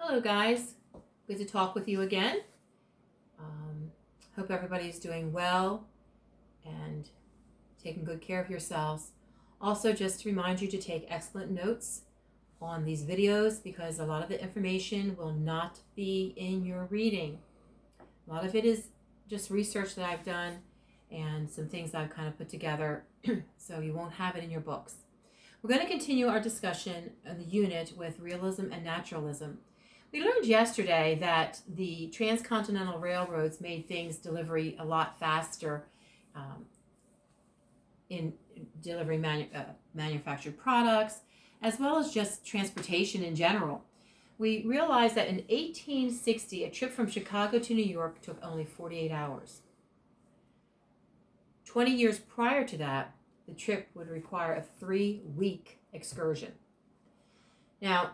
Hello guys, good to talk with you again. Hope everybody's doing well and taking good care of yourselves. Also, just to remind you to take excellent notes on these videos because a lot of the information will not be in your reading. A lot of it is just research that I've done and some things that I've kind of put together so you won't have it in your books. We're going to continue our discussion of the unit with realism and naturalism. We learned yesterday that the transcontinental railroads made things delivery a lot faster in delivering manufactured products, as well as just transportation in general. We realized that in 1860, a trip from Chicago to New York took only 48 hours. 20 years prior to that, the trip would require a 3-week excursion. Now,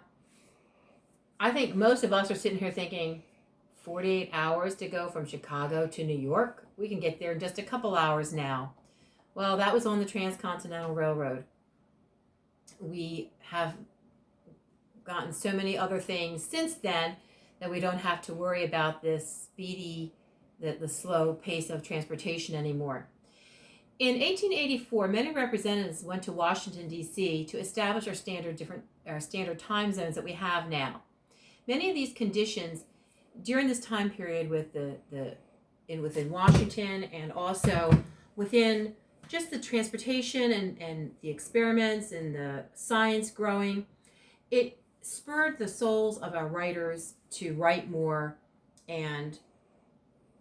I think most of us are sitting here thinking 48 hours to go from Chicago to New York. We can get there in just a couple hours now. Well, that was on the Transcontinental Railroad. We have gotten so many other things since then that we don't have to worry about this speedy, the slow pace of transportation anymore. In 1884, many representatives went to Washington, D.C. to establish our standard time zones that we have now. Many of these conditions during this time period within Washington and also within just the transportation and the experiments and the science growing, it spurred the souls of our writers to write more and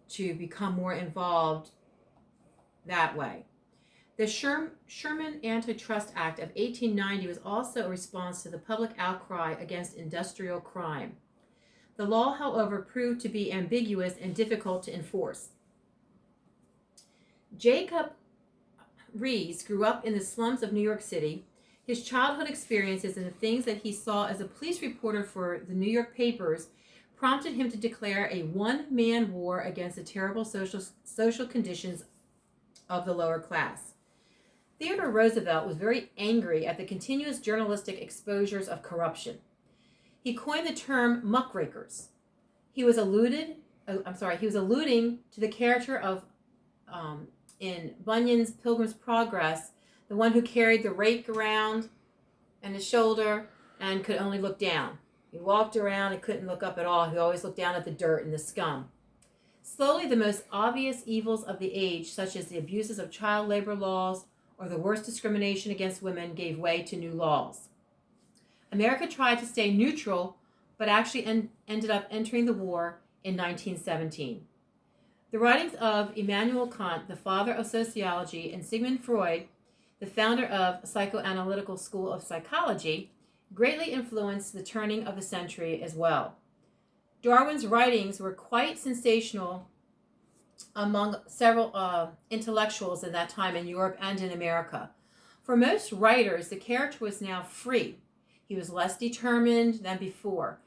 to become more involved that way. The Sherman Antitrust Act of 1890 was also a response to the public outcry against industrial crime. The law, however, proved to be ambiguous and difficult to enforce. Jacob Riis grew up in the slums of New York City. His childhood experiences and the things that he saw as a police reporter for the New York papers prompted him to declare a one-man war against the terrible social conditions of the lower class. Theodore Roosevelt was very angry at the continuous journalistic exposures of corruption. He coined the term muckrakers. He was alluding to the character of in Bunyan's Pilgrim's Progress, the one who carried the rake around on his shoulder and could only look down. He walked around and couldn't look up at all. He always looked down at the dirt and the scum. Slowly, the most obvious evils of the age, such as the abuses of child labor laws or the worst discrimination against women, gave way to new laws. America tried to stay neutral, but actually ended up entering the war in 1917. The writings of Immanuel Kant, the father of sociology, and Sigmund Freud, the founder of psychoanalytical school of psychology, greatly influenced the turning of the century as well. Darwin's writings were quite sensational among several intellectuals at that time in Europe and in America. For most writers, the character was now free. He was less determined than before.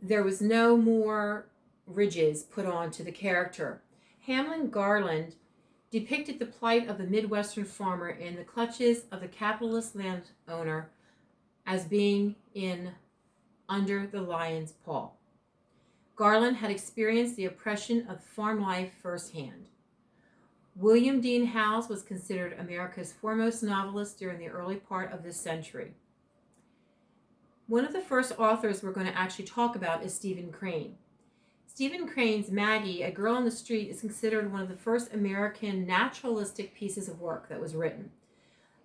There was no more ridges put on to the character. Hamlin Garland depicted the plight of the Midwestern farmer in the clutches of the capitalist landowner as being under the lion's paw. Garland had experienced the oppression of farm life firsthand. William Dean Howells was considered America's foremost novelist during the early part of this century. One of the first authors we're going to actually talk about is Stephen Crane. Stephen Crane's Maggie, A Girl on the Street, is considered one of the first American naturalistic pieces of work that was written.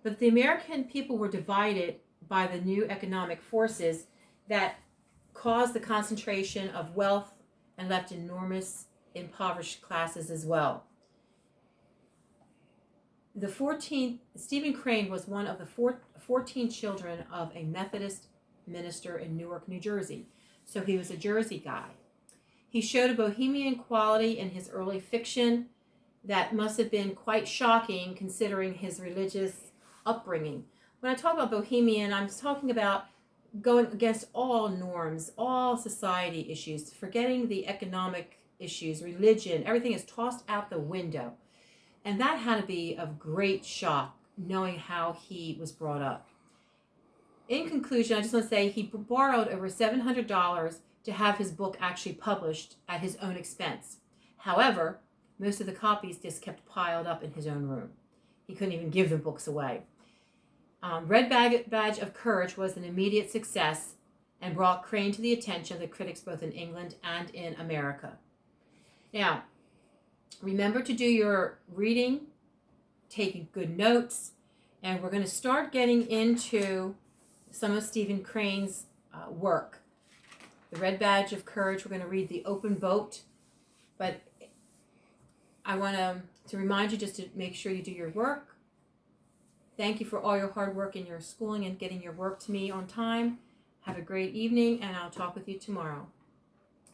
But the American people were divided by the new economic forces that caused the concentration of wealth and left enormous impoverished classes as well. Stephen Crane was one of the 14 children of a Methodist minister in Newark, New Jersey. So he was a Jersey guy. He showed a bohemian quality in his early fiction that must have been quite shocking considering his religious upbringing. When I talk about bohemian, I'm talking about going against all norms, all society issues, forgetting the economic issues, religion, everything is tossed out the window. And that had to be of great shock, knowing how he was brought up. in conclusion, I just want to say he borrowed over $700 to have his book actually published at his own expense. However, most of the copies just kept piled up in his own room. He couldn't even give the books away. Red Badge of Courage was an immediate success and brought Crane to the attention of the critics both in England and in America. Now, remember to do your reading, take good notes, and we're going to start getting into some of Stephen Crane's work. The Red Badge of Courage, we're going to read The Open Boat, but I want to remind you just to make sure you do your work. Thank you for all your hard work in your schooling and getting your work to me on time. Have a great evening, and I'll talk with you tomorrow.